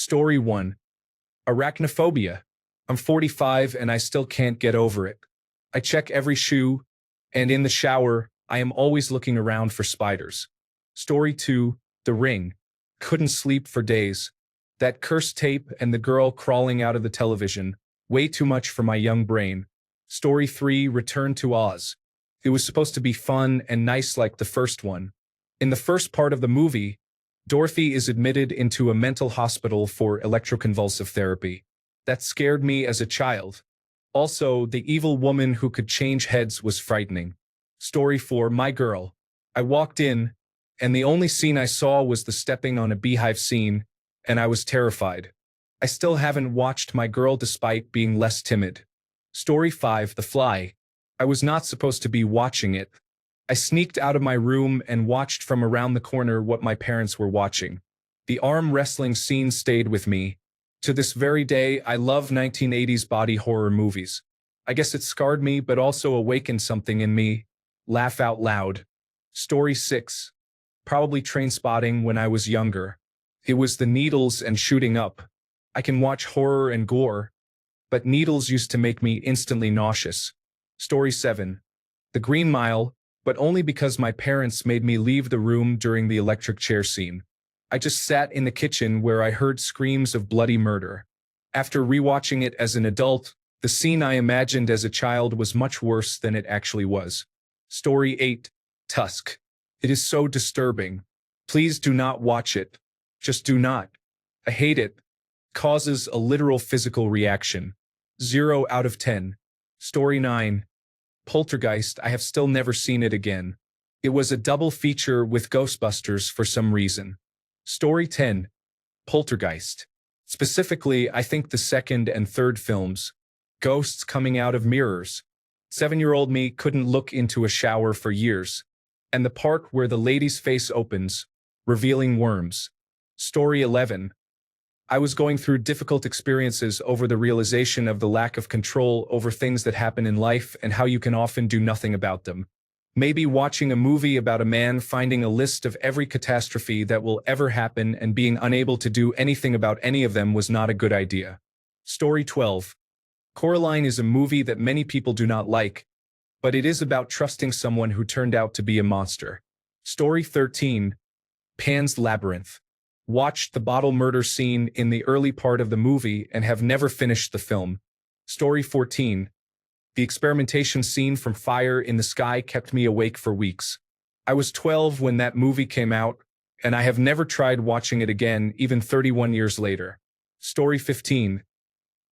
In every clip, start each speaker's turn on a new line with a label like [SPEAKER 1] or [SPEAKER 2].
[SPEAKER 1] Story 1. Arachnophobia. I'm 45 and I still can't get over it. I check every shoe, and in the shower, I am always looking around for spiders. Story 2. The Ring. Couldn't sleep for days. That cursed tape and the girl crawling out of the television. Way too much for my young brain. Story 3. Return to Oz. It was supposed to be fun and nice like the first one. In the first part of the movie, Dorothy is admitted into a mental hospital for electroconvulsive therapy. That scared me as a child. Also, the evil woman who could change heads was frightening. Story 4. My Girl. I walked in, and the only scene I saw was the stepping on a beehive scene, and I was terrified. I still haven't watched My Girl despite being less timid. Story 5. The Fly. I was not supposed to be watching it. I sneaked out of my room and watched from around the corner what my parents were watching. The arm wrestling scene stayed with me. To this very day, I love 1980s body horror movies. I guess it scarred me but also awakened something in me. Laugh out loud. Story 6. Probably Trainspotting when I was younger. It was the needles and shooting up. I can watch horror and gore, but needles used to make me instantly nauseous. Story 7. The Green Mile, but only because my parents made me leave the room during the electric chair scene. I just sat in the kitchen where I heard screams of bloody murder. After rewatching it as an adult, the scene I imagined as a child was much worse than it actually was. Story 8. Tusk. It is so disturbing. Please do not watch it. Just do not. I hate it. Causes a literal physical reaction. 0 out of 10. Story 9. Poltergeist. I have still never seen it again. It was a double feature with Ghostbusters for some reason. Story 10. Poltergeist. Specifically, I think the second and third films. Ghosts coming out of mirrors. 7-year-old me couldn't look into a shower for years. And the part where the lady's face opens, revealing worms. Story 11. I was going through difficult experiences over the realization of the lack of control over things that happen in life and how you can often do nothing about them. Maybe watching a movie about a man finding a list of every catastrophe that will ever happen and being unable to do anything about any of them was not a good idea. Story 12. Coraline is a movie that many people do not like, but it is about trusting someone who turned out to be a monster. Story 13. Pan's Labyrinth. Watched the bottle murder scene in the early part of the movie and have never finished the film. Story 14. The experimentation scene from Fire in the Sky kept me awake for weeks. I was 12 when that movie came out, and I have never tried watching it again even 31 years later. Story 15.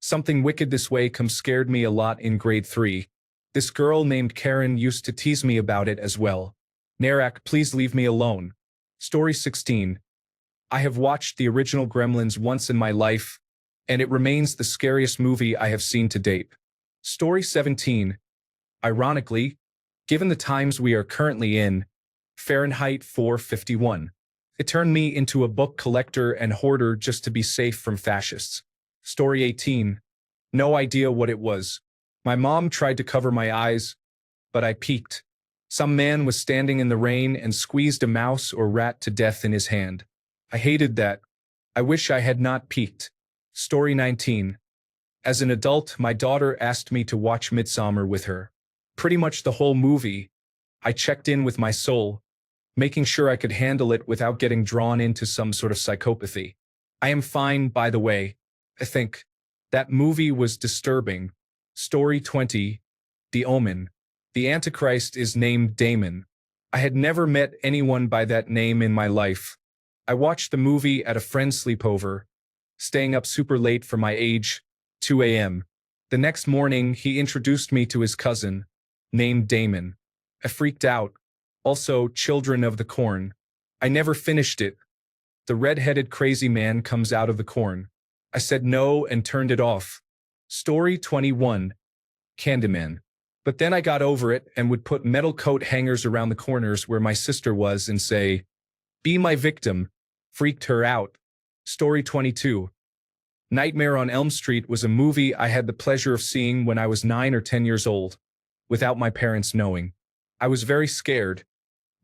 [SPEAKER 1] Something Wicked This Way Comes scared me a lot in grade 3. This girl named Karen used to tease me about it as well. Narak, please leave me alone. Story 16. I have watched the original Gremlins once in my life, and it remains the scariest movie I have seen to date. Story 17. Ironically, given the times we are currently in, Fahrenheit 451. It turned me into a book collector and hoarder just to be safe from fascists. Story 18. No idea what it was. My mom tried to cover my eyes, but I peeked. Some man was standing in the rain and squeezed a mouse or rat to death in his hand. I hated that. I wish I had not peeked. Story 19. As an adult, my daughter asked me to watch Midsommar with her. Pretty much the whole movie, I checked in with my soul, making sure I could handle it without getting drawn into some sort of psychopathy. I am fine, by the way. I think that movie was disturbing. Story 20. The Omen. The Antichrist is named Damon. I had never met anyone by that name in my life. I watched the movie at a friend's sleepover, staying up super late for my age, 2 a.m. The next morning, he introduced me to his cousin, named Damon. I freaked out. Also, Children of the Corn. I never finished it. The red-headed crazy man comes out of the corn. I said no and turned it off. Story 21. Candyman. But then I got over it and would put metal coat hangers around the corners where my sister was and say, "Be my victim." Freaked her out. Story 22. Nightmare on Elm Street was a movie I had the pleasure of seeing when I was 9 or 10 years old, without my parents knowing. I was very scared,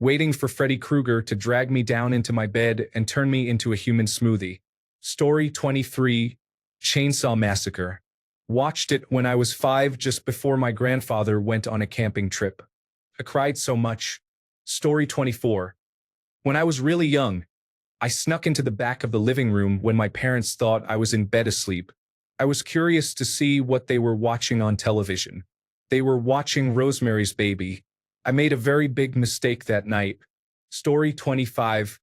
[SPEAKER 1] waiting for Freddy Krueger to drag me down into my bed and turn me into a human smoothie. Story 23, Chainsaw Massacre. Watched it when I was 5 just before my grandfather went on a camping trip. I cried so much. Story 24. When I was really young, I snuck into the back of the living room when my parents thought I was in bed asleep. I was curious to see what they were watching on television. They were watching Rosemary's Baby. I made a very big mistake that night. Story 25.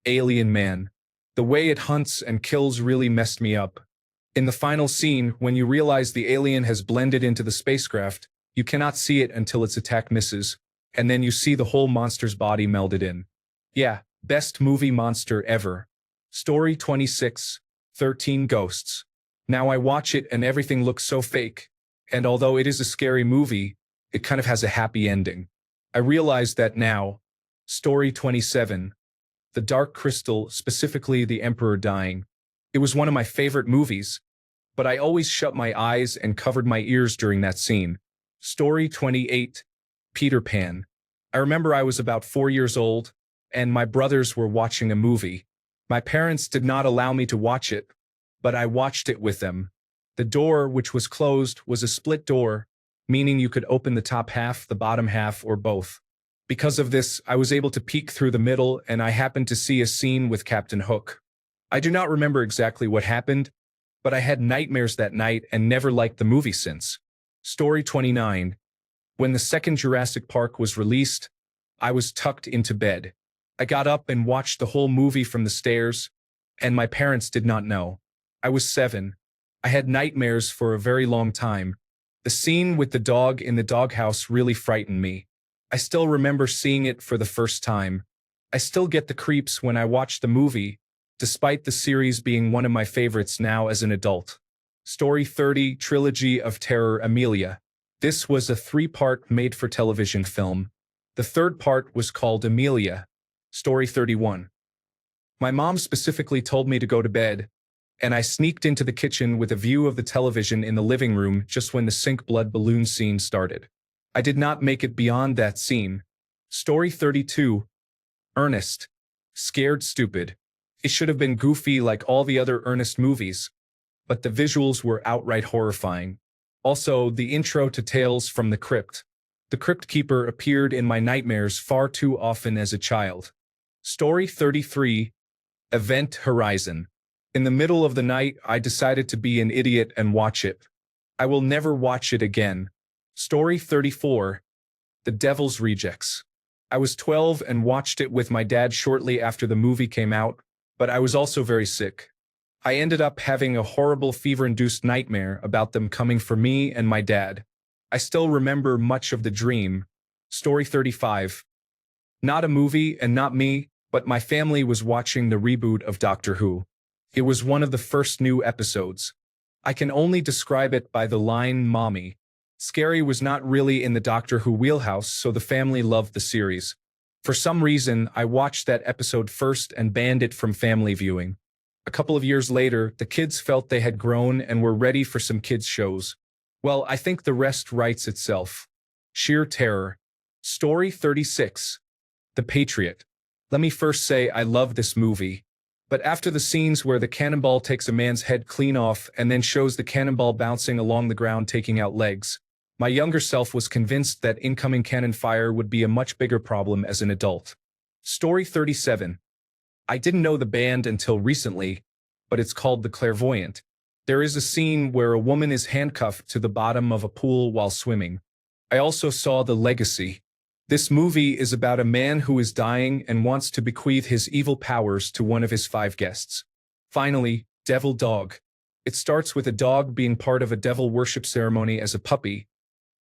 [SPEAKER 1] Alien Man. The way it hunts and kills really messed me up. In the final scene, when you realize the alien has blended into the spacecraft, you cannot see it until its attack misses, and then you see the whole monster's body melded in. Yeah, best movie monster ever. Story 26. 13 Ghosts. Now I watch it and everything looks so fake, and although it is a scary movie, it kind of has a happy ending. I realize that now. Story 27. The Dark Crystal, specifically The Emperor Dying. It was one of my favorite movies, but I always shut my eyes and covered my ears during that scene. Story 28. Peter Pan. I remember I was about 4 years old, and my brothers were watching a movie. My parents did not allow me to watch it, but I watched it with them. The door, which was closed, was a split door, meaning you could open the top half, the bottom half, or both. Because of this, I was able to peek through the middle, and I happened to see a scene with Captain Hook. I do not remember exactly what happened, but I had nightmares that night and never liked the movie since. Story 29. When the second Jurassic Park was released, I was tucked into bed. I got up and watched the whole movie from the stairs, and my parents did not know. I was 7. I had nightmares for a very long time. The scene with the dog in the doghouse really frightened me. I still remember seeing it for the first time. I still get the creeps when I watch the movie, despite the series being one of my favorites now as an adult. Story 30, Trilogy of Terror, Amelia. This was a 3-part made-for-television film. The third part was called Amelia. Story 31. My mom specifically told me to go to bed, and I sneaked into the kitchen with a view of the television in the living room just when the sink blood balloon scene started. I did not make it beyond that scene. Story 32. Ernest. Scared Stupid. It should have been goofy like all the other Ernest movies, but the visuals were outright horrifying. Also, the intro to Tales from the Crypt. The Crypt Keeper appeared in my nightmares far too often as a child. Story 33. Event Horizon. In the middle of the night, I decided to be an idiot and watch it. I will never watch it again. Story 34. The Devil's Rejects. I was 12 and watched it with my dad shortly after the movie came out, but I was also very sick. I ended up having a horrible fever-induced nightmare about them coming for me and my dad. I still remember much of the dream. Story 35. Not a movie and not me, but my family was watching the reboot of Doctor Who. It was one of the first new episodes. I can only describe it by the line "Mommy." Scary was not really in the Doctor Who wheelhouse, so the family loved the series. For some reason, I watched that episode first and banned it from family viewing. A couple of years later, the kids felt they had grown and were ready for some kids' shows. Well, I think the rest writes itself. Sheer terror. Story 36. The Patriot. Let me first say I love this movie. But after the scenes where the cannonball takes a man's head clean off and then shows the cannonball bouncing along the ground taking out legs, my younger self was convinced that incoming cannon fire would be a much bigger problem as an adult. Story 37. I didn't know the band until recently, but it's called The Clairvoyant. There is a scene where a woman is handcuffed to the bottom of a pool while swimming. I also saw The Legacy. This movie is about a man who is dying and wants to bequeath his evil powers to one of his 5 guests. Finally, Devil Dog. It starts with a dog being part of a devil worship ceremony as a puppy,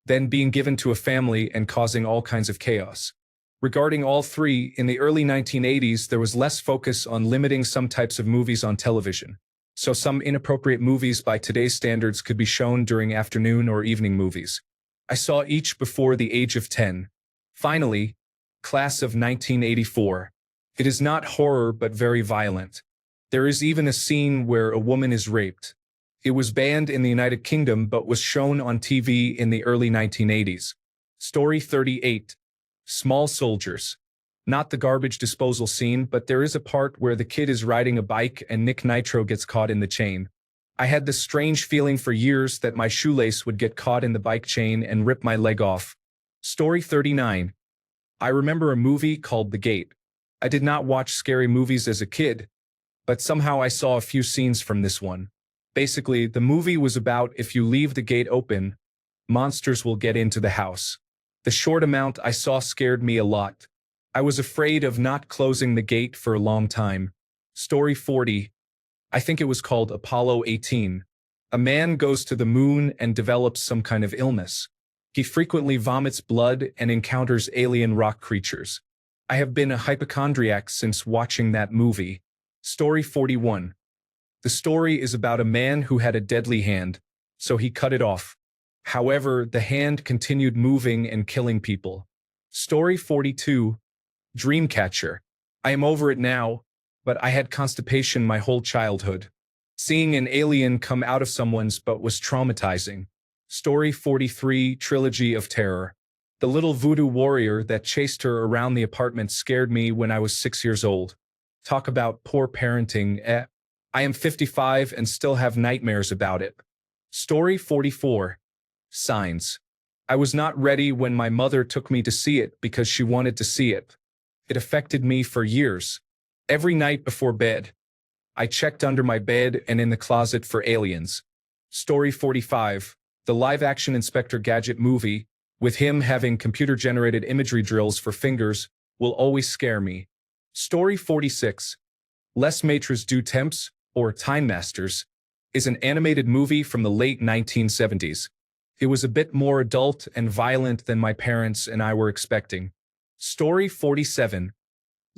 [SPEAKER 1] then being given to a family and causing all kinds of chaos. Regarding all 3, in the early 1980s, there was less focus on limiting some types of movies on television. So some inappropriate movies by today's standards could be shown during afternoon or evening movies. I saw each before the age of 10. Finally, Class of 1984. It is not horror but very violent. There is even a scene where a woman is raped. It was banned in the United Kingdom but was shown on TV in the early 1980s. Story 38. Small Soldiers. Not the garbage disposal scene, but there is a part where the kid is riding a bike and Nick Nitro gets caught in the chain. I had this strange feeling for years that my shoelace would get caught in the bike chain and rip my leg off. Story 39. I remember a movie called The Gate. I did not watch scary movies as a kid, but somehow I saw a few scenes from this one. Basically, the movie was about if you leave the gate open, monsters will get into the house. The short amount I saw scared me a lot. I was afraid of not closing the gate for a long time. Story 40. I think it was called Apollo 18. A man goes to the moon and develops some kind of illness. He frequently vomits blood and encounters alien rock creatures. I have been a hypochondriac since watching that movie. Story 41. The story is about a man who had a deadly hand, so he cut it off. However, the hand continued moving and killing people. Story 42. Dreamcatcher. I am over it now, but I had constipation my whole childhood. Seeing an alien come out of someone's butt was traumatizing. Story 43. Trilogy of Terror. The little voodoo warrior that chased her around the apartment scared me when I was 6 years old. Talk about poor parenting, eh? I am 55 and still have nightmares about it. Story 44. Signs. I was not ready when my mother took me to see it because she wanted to see it. It affected me for years. Every night before bed, I checked under my bed and in the closet for aliens. Story 45. The live-action Inspector Gadget movie, with him having computer-generated imagery drills for fingers, will always scare me. Story 46. Les Maîtres du Temps, or Time Masters, is an animated movie from the late 1970s. It was a bit more adult and violent than my parents and I were expecting. Story 47.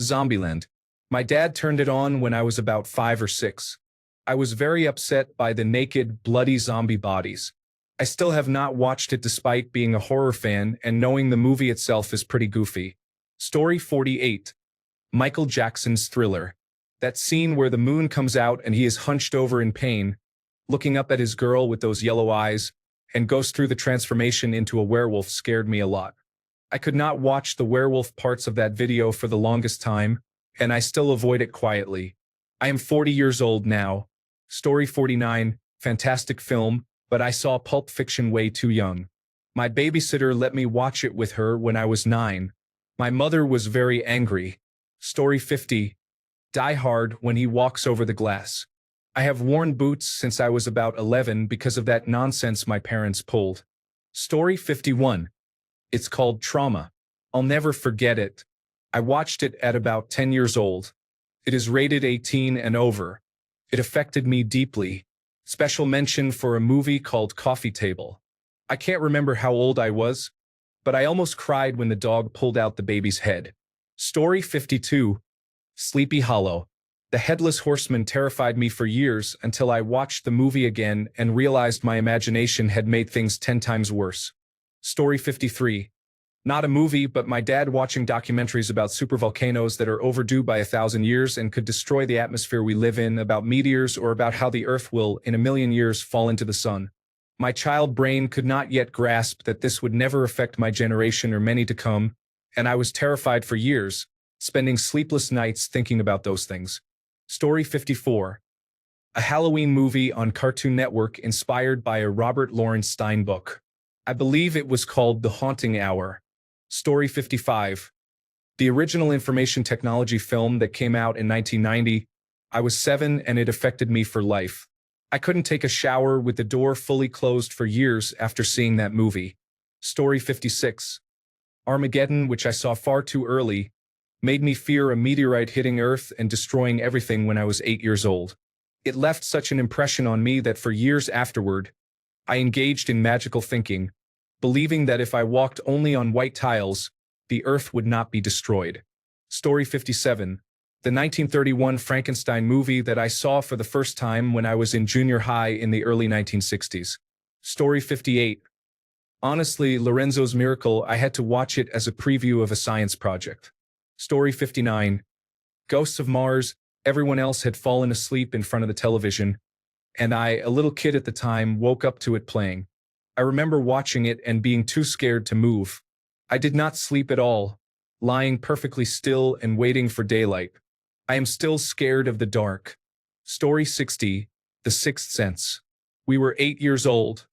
[SPEAKER 1] Zombieland. My dad turned it on when I was about 5 or 6. I was very upset by the naked, bloody zombie bodies. I still have not watched it despite being a horror fan and knowing the movie itself is pretty goofy. Story 48. Michael Jackson's Thriller. That scene where the moon comes out and he is hunched over in pain, looking up at his girl with those yellow eyes, and goes through the transformation into a werewolf scared me a lot. I could not watch the werewolf parts of that video for the longest time, and I still avoid it quietly. I am 40 years old now. Story 49. Fantastic film, but I saw Pulp Fiction way too young. My babysitter let me watch it with her when I was 9. My mother was very angry. Story 50. Die Hard when he walks over the glass. I have worn boots since I was about 11 because of that nonsense my parents pulled. Story 51. It's called Trauma. I'll never forget it. I watched it at about 10 years old. It is rated 18 and over. It affected me deeply. Special mention for a movie called Coffee Table. I can't remember how old I was, but I almost cried when the dog pulled out the baby's head. Story 52. Sleepy Hollow. The Headless Horseman terrified me for years until I watched the movie again and realized my imagination had made things 10 times worse. Story 53. Not a movie, but my dad watching documentaries about supervolcanoes that are overdue by 1,000 years and could destroy the atmosphere we live in, about meteors, or about how the Earth will, in a million years, fall into the sun. My child brain could not yet grasp that this would never affect my generation or many to come, and I was terrified for years, spending sleepless nights thinking about those things. Story 54. A Halloween movie on Cartoon Network inspired by a Robert Lawrence Stein book. I believe it was called The Haunting Hour. Story 55. The original information technology film that came out in 1990. I was 7 and it affected me for life. I couldn't take a shower with the door fully closed for years after seeing that movie. Story 56. Armageddon, which I saw far too early, made me fear a meteorite hitting Earth and destroying everything when I was 8 years old. It left such an impression on me that for years afterward, I engaged in magical thinking, believing that if I walked only on white tiles, the Earth would not be destroyed. Story 57. The 1931 Frankenstein movie that I saw for the first time when I was in junior high in the early 1960s. Story 58. Honestly, Lorenzo's Miracle, I had to watch it as a preview of a science project. Story 59. Ghosts of Mars, everyone else had fallen asleep in front of the television, and I, a little kid at the time, woke up to it playing. I remember watching it and being too scared to move. I did not sleep at all. lying perfectly still and waiting for daylight. I am still scared of the dark. Story 60, The Sixth Sense. We were 8 years old,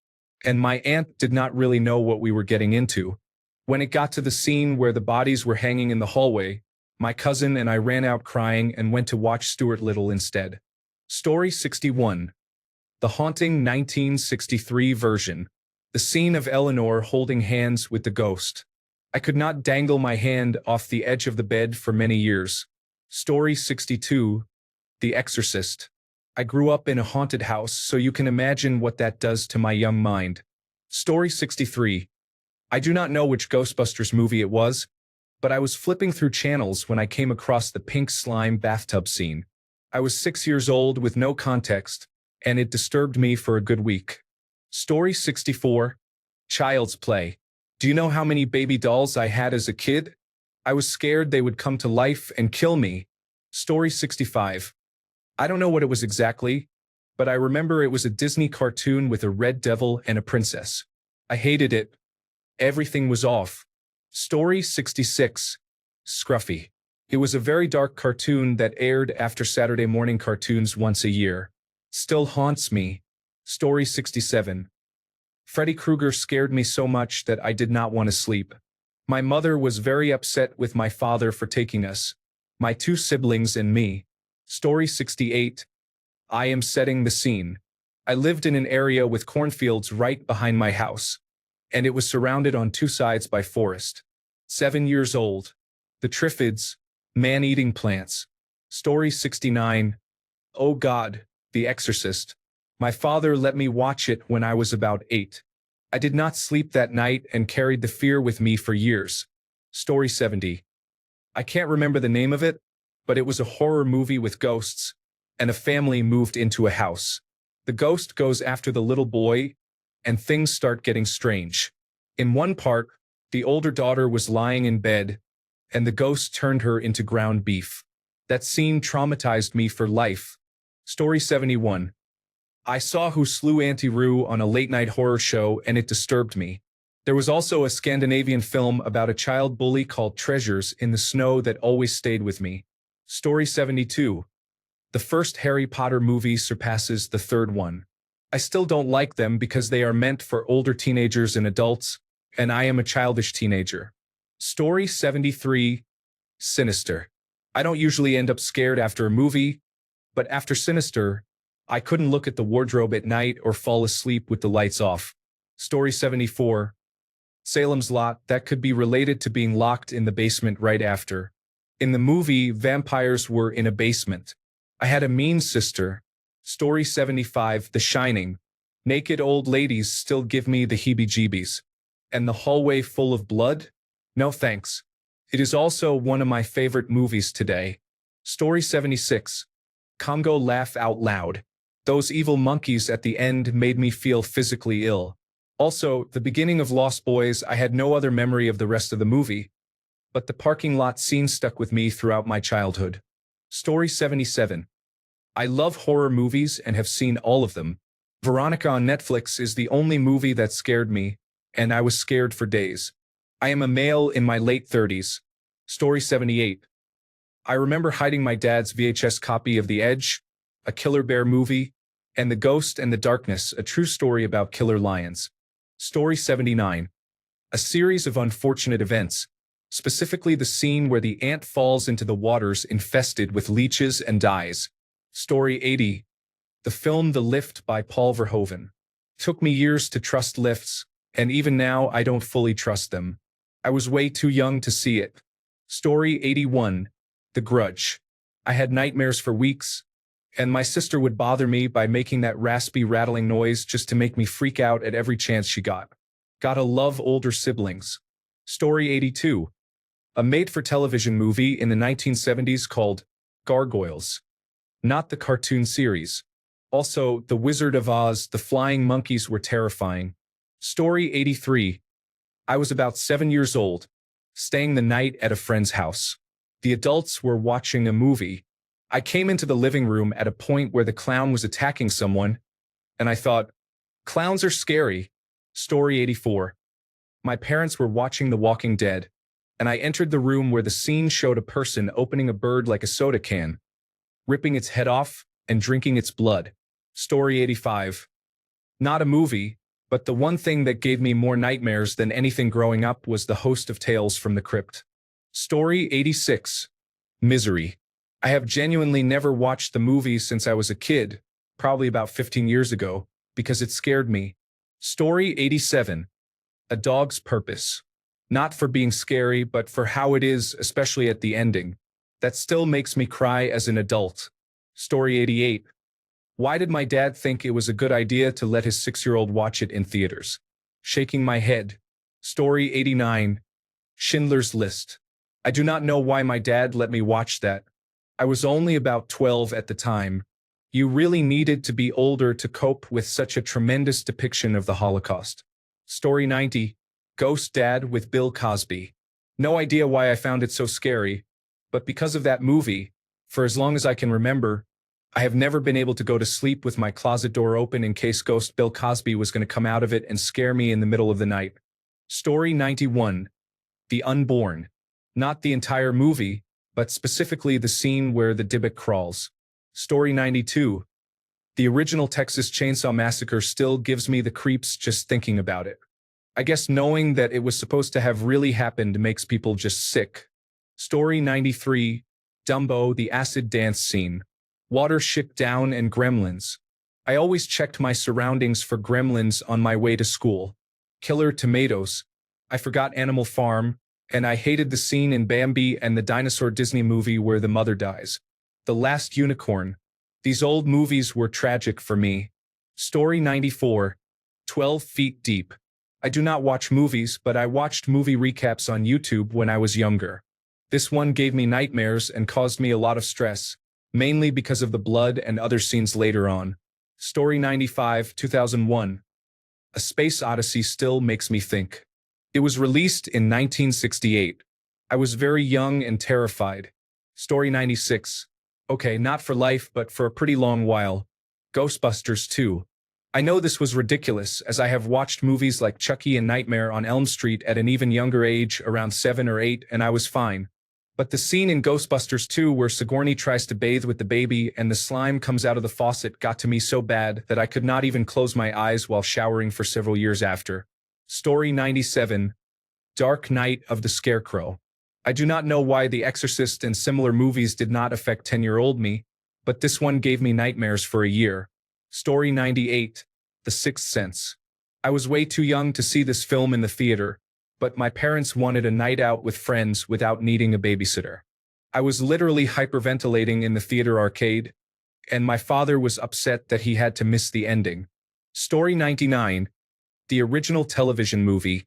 [SPEAKER 1] and my aunt did not really know what we were getting into. When it got to the scene where the bodies were hanging in the hallway, my cousin and I ran out crying and went to watch Stuart Little instead. Story 61. The haunting 1963 version. The scene of Eleanor holding hands with the ghost. I could not dangle my hand off the edge of the bed for many years. Story 62. The Exorcist. I grew up in a haunted house, so you can imagine what that does to my young mind. Story 63. I do not know which Ghostbusters movie it was, but I was flipping through channels when I came across the pink slime bathtub scene. I was 6 years old with no context, and it disturbed me for a good week. Story 64. Child's Play. Do you know how many baby dolls I had as a kid? I was scared they would come to life and kill me. Story 65. I don't know what it was exactly, but I remember it was a Disney cartoon with a red devil and a princess. I hated it. Everything was off. Story 66. Scruffy. It was a very dark cartoon that aired after Saturday morning cartoons once a year. Still haunts me. Story 67. Freddy Krueger scared me so much that I did not want to sleep. My mother was very upset with my father for taking us, my 2 siblings and me. Story 68. I am setting the scene. I lived in an area with cornfields right behind my house, and it was surrounded on 2 sides by forest. 7 years old. The Triffids, man-eating plants. Story 69. Oh God, The Exorcist. My father let me watch it when I was about 8. I did not sleep that night and carried the fear with me for years. Story 70. I can't remember the name of it, but it was a horror movie with ghosts, and a family moved into a house. The ghost goes after the little boy, and things start getting strange. In one part, the older daughter was lying in bed, and the ghost turned her into ground beef. That scene traumatized me for life. Story 71. I saw Who Slew Auntie Roo on a late-night horror show, and it disturbed me. There was also a Scandinavian film about a child bully called Treasures in the Snow that always stayed with me. Story 72. The first Harry Potter movie surpasses the third one. I still don't like them because they are meant for older teenagers and adults, and I am a childish teenager. Story 73. Sinister. I don't usually end up scared after a movie, but after Sinister, I couldn't look at the wardrobe at night or fall asleep with the lights off. Story 74. Salem's Lot. That could be related to being locked in the basement right after. In the movie, vampires were in a basement. I had a mean sister. Story 75. The Shining. Naked old ladies still give me the heebie-jeebies. And the hallway full of blood? No thanks. It is also one of my favorite movies today. Story 76. Congo Laugh Out Loud. Those evil monkeys at the end made me feel physically ill. Also, the beginning of Lost Boys, I had no other memory of the rest of the movie, but the parking lot scene stuck with me throughout my childhood. Story 77. I love horror movies and have seen all of them. Veronica on Netflix is the only movie that scared me, and I was scared for days. I am a male in my late 30s. Story 78. I remember hiding my dad's VHS copy of The Edge, a Killer Bear movie, and The Ghost and the Darkness, a true story about killer lions. Story 79. A series of unfortunate events, specifically the scene where the ant falls into the waters infested with leeches and dies. Story 80. The film The Lift by Paul Verhoeven. Took me years to trust lifts, and even now I don't fully trust them. I was way too young to see it. Story 81. The Grudge. I had nightmares for weeks, and my sister would bother me by making that raspy, rattling noise just to make me freak out at every chance she got. Gotta love older siblings. Story 82. A made-for-television movie in the 1970s called Gargoyles. Not the cartoon series. Also, The Wizard of Oz, the flying monkeys were terrifying. Story 83. I was about 7 years old, staying the night at a friend's house. The adults were watching a movie. I came into the living room at a point where the clown was attacking someone, and I thought, clowns are scary. Story 84. My parents were watching The Walking Dead. and I entered the room where the scene showed a person opening a bird like a soda can, ripping its head off, and drinking its blood. Story 85. Not a movie, but the one thing that gave me more nightmares than anything growing up was the host of Tales from the Crypt. Story 86. Misery. I have genuinely never watched the movie since I was a kid, probably about 15 years ago, because it scared me. Story 87. A Dog's Purpose. Not for being scary, but for how it is, especially at the ending. That still makes me cry as an adult. Story 88. Why did my dad think it was a good idea to let his 6-year-old watch it in theaters? Shaking my head. Story 89. Schindler's List. I do not know why my dad let me watch that. I was only about 12 at the time. You really needed to be older to cope with such a tremendous depiction of the Holocaust. Story 90. Ghost Dad with Bill Cosby. No idea why I found it so scary, but because of that movie, for as long as I can remember, I have never been able to go to sleep with my closet door open in case Ghost Bill Cosby was going to come out of it and scare me in the middle of the night. Story 91. The Unborn. Not the entire movie, but specifically the scene where the Dybbuk crawls. Story 92. The original Texas Chainsaw Massacre still gives me the creeps just thinking about it. I guess knowing that it was supposed to have really happened makes people just sick. Story 93. Dumbo, the acid dance scene. Watership Down and Gremlins. I always checked my surroundings for gremlins on my way to school. Killer Tomatoes. I forgot Animal Farm, and I hated the scene in Bambi and the dinosaur Disney movie where the mother dies. The Last Unicorn. These old movies were tragic for me. Story 94. 12 Feet Deep. I do not watch movies, but I watched movie recaps on YouTube when I was younger. This one gave me nightmares and caused me a lot of stress, mainly because of the blood and other scenes later on. Story 95, 2001. A Space Odyssey still makes me think. It was released in 1968. I was very young and terrified. Story 96. Okay, not for life, but for a pretty long while. Ghostbusters 2. I know this was ridiculous, as I have watched movies like Chucky and Nightmare on Elm Street at an even younger age, around 7 or 8, and I was fine. But the scene in Ghostbusters 2 where Sigourney tries to bathe with the baby and the slime comes out of the faucet got to me so bad that I could not even close my eyes while showering for several years after. Story 97. Dark Night of the Scarecrow. I do not know why The Exorcist and similar movies did not affect 10-year-old me, but this one gave me nightmares for a year. Story 98. The Sixth Sense. I was way too young to see this film in the theater, but my parents wanted a night out with friends without needing a babysitter. I was literally hyperventilating in the theater arcade, and my father was upset that he had to miss the ending. Story 99. The original television movie.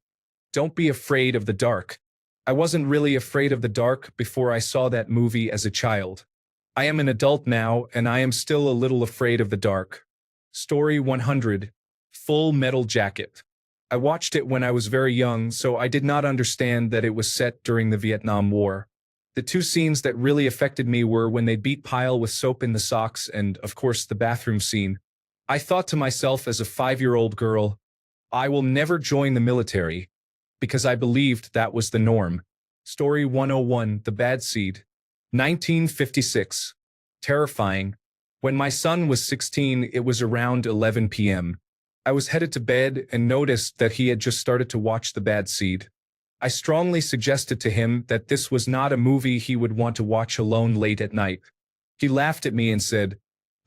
[SPEAKER 1] Don't be afraid of the dark. I wasn't really afraid of the dark before I saw that movie as a child. I am an adult now, and I am still a little afraid of the dark. Story 100. Full Metal Jacket. I watched it when I was very young, so I did not understand that it was set during the Vietnam War. The two scenes that really affected me were when they beat Pyle with soap in the socks and, of course, the bathroom scene. I thought to myself as a 5-year-old girl, I will never join the military, because I believed that was the norm. Story 101. The Bad Seed. 1956. Terrifying. When my son was 16, it was around 11 p.m. I was headed to bed and noticed that he had just started to watch The Bad Seed. I strongly suggested to him that this was not a movie he would want to watch alone late at night. He laughed at me and said,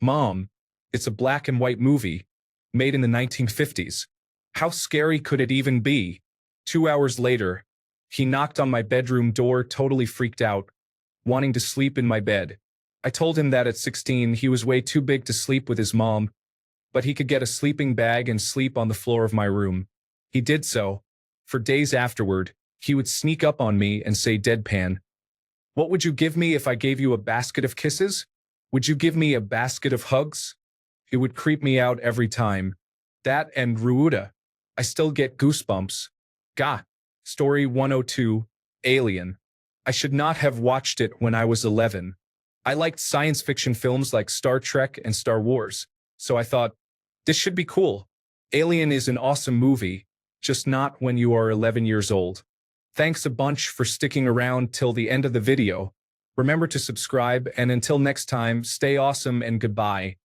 [SPEAKER 1] "Mom, it's a black and white movie, made in the 1950s. How scary could it even be?" 2 hours later, he knocked on my bedroom door totally freaked out, wanting to sleep in my bed. I told him that at 16 he was way too big to sleep with his mom, but he could get a sleeping bag and sleep on the floor of my room. He did so. For days afterward, he would sneak up on me and say deadpan, "What would you give me if I gave you a basket of kisses? Would you give me a basket of hugs?" It would creep me out every time. That and Ruuda. I still get goosebumps. Gah. Story 102. Alien. I should not have watched it when I was 11. I liked science fiction films like Star Trek and Star Wars, so I thought, this should be cool. Alien is an awesome movie, just not when you are 11 years old. Thanks a bunch for sticking around till the end of the video. Remember to subscribe, and until next time, stay awesome and goodbye.